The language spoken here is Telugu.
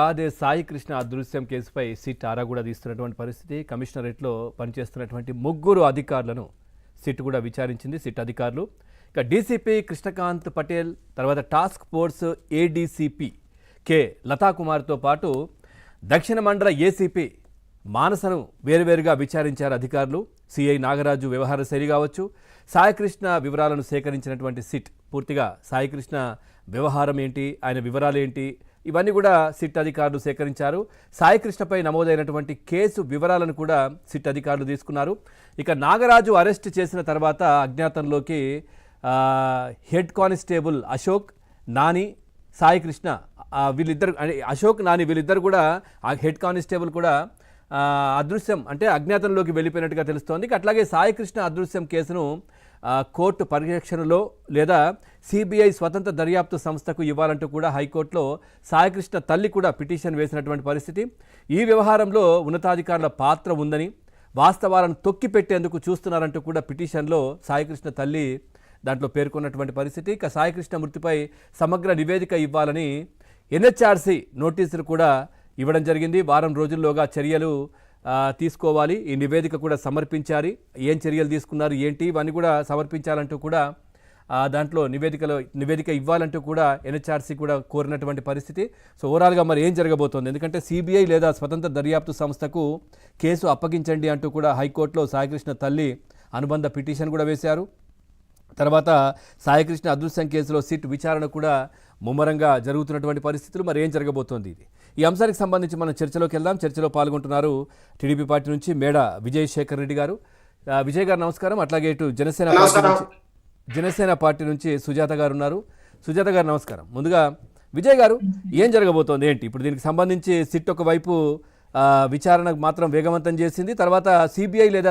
అదే సాయి కృష్ణ అదృశ్యం కేసుపై సిట్ ఆరా కూడా తీస్తున్నటువంటి పరిస్థితి. కమిషనరేట్లో పనిచేస్తున్నటువంటి ముగ్గురు అధికారులను సిట్ కూడా విచారించింది. సిట్ అధికారులు ఇక డీసీపీ కృష్ణకాంత్ పటేల్, తర్వాత టాస్క్ ఫోర్స్ ఏడీసీపీ కె లతాకుమార్తో పాటు దక్షిణ మండల ఏసీపీ మానసను వేరువేరుగా విచారించారు అధికారులు. సిఐ నాగరాజు వ్యవహార శైలి కావచ్చు, సాయికృష్ణ వివరాలను సేకరించినటువంటి సిట్ పూర్తిగా సాయికృష్ణ వ్యవహారం ఏంటి, ఆయన వివరాలు ఏంటి, ఇవన్నీ కూడా సిట్ అధికారులు సేకరించారు. సాయికృష్ణపై నమోదైనటువంటి కేసు వివరాలను కూడా సిట్ అధికారులు తీసుకున్నారు. ఇక నాగరాజు అరెస్ట్ చేసిన తర్వాత అజ్ఞాతంలోకి హెడ్ కానిస్టేబుల్ అశోక్, నాని, సాయికృష్ణ వీళ్ళిద్దరు, అశోక్ నాని వీళ్ళిద్దరు కూడా ఆ హెడ్ కానిస్టేబుల్ కూడా అదృశ్యం అంటే అజ్ఞాతంలోకి వెళ్ళిపోయినట్టుగా తెలుస్తోంది. అట్లాగే సాయికృష్ణ అదృశ్యం కేసును కోర్టు పరిరక్షణలో లేదా సిబిఐ స్వతంత్ర దర్యాప్తు సంస్థకు ఇవ్వాలంటూ కూడా హైకోర్టులో సాయికృష్ణ తల్లి కూడా పిటిషన్ వేసినటువంటి పరిస్థితి. ఈ వ్యవహారంలో ఉన్నతాధికారుల పాత్ర ఉందని, వాస్తవాలను తొక్కిపెట్టేందుకు చూస్తున్నారంటూ కూడా పిటిషన్లో సాయికృష్ణ తల్లి దాంట్లో పేర్కొన్నటువంటి పరిస్థితి. ఇక సాయికృష్ణ మృతిపై సమగ్ర నివేదిక ఇవ్వాలని ఎన్హెచ్ఆర్సీ నోటీసులు కూడా ఇవ్వడం జరిగింది. వారం రోజుల్లోగా చర్యలు తీసుకోవాలి, ఈ నివేదిక కూడా సమర్పించాలి, ఏం చర్యలు తీసుకున్నారు ఏంటి ఇవన్నీ కూడా సమర్పించాలంటూ కూడా దాంట్లో నివేదిక ఇవ్వాలంటూ కూడా ఎన్హెచ్ఆర్సీ కూడా కోరినటువంటి పరిస్థితి. సో ఓవరాల్గా మరి ఏం జరగబోతోంది, ఎందుకంటే సిబిఐ లేదా స్వతంత్ర దర్యాప్తు సంస్థకు కేసు అప్పగించండి అంటూ కూడా హైకోర్టులో సాయికృష్ణ తల్లి అనుబంధ పిటిషన్ కూడా వేశారు. తర్వాత సాయికృష్ణ అదృశ్యం కేసులో సిట్ విచారణ కూడా ముమ్మరంగా జరుగుతున్నటువంటి పరిస్థితులు. మరి ఏం జరగబోతోంది ఇది, ఈ అంశానికి సంబంధించి మనం చర్చలోకి వెళ్దాం. చర్చలో పాల్గొంటున్నారు టీడీపీ పార్టీ నుంచి మేడ విజయ్ శేఖర్ రెడ్డి గారు. విజయ్ గారు నమస్కారం. అట్లాగే ఇటు జనసేన పార్టీ నుంచి సుజాత గారు ఉన్నారు. సుజాత గారు నమస్కారం. ముందుగా విజయ్ గారు, ఏం జరగబోతోంది ఏంటి ఇప్పుడు దీనికి సంబంధించి సిట్ ఒకవైపు విచారణకు మాత్రం వేగవంతం చేసింది, తర్వాత సిబిఐ లేదా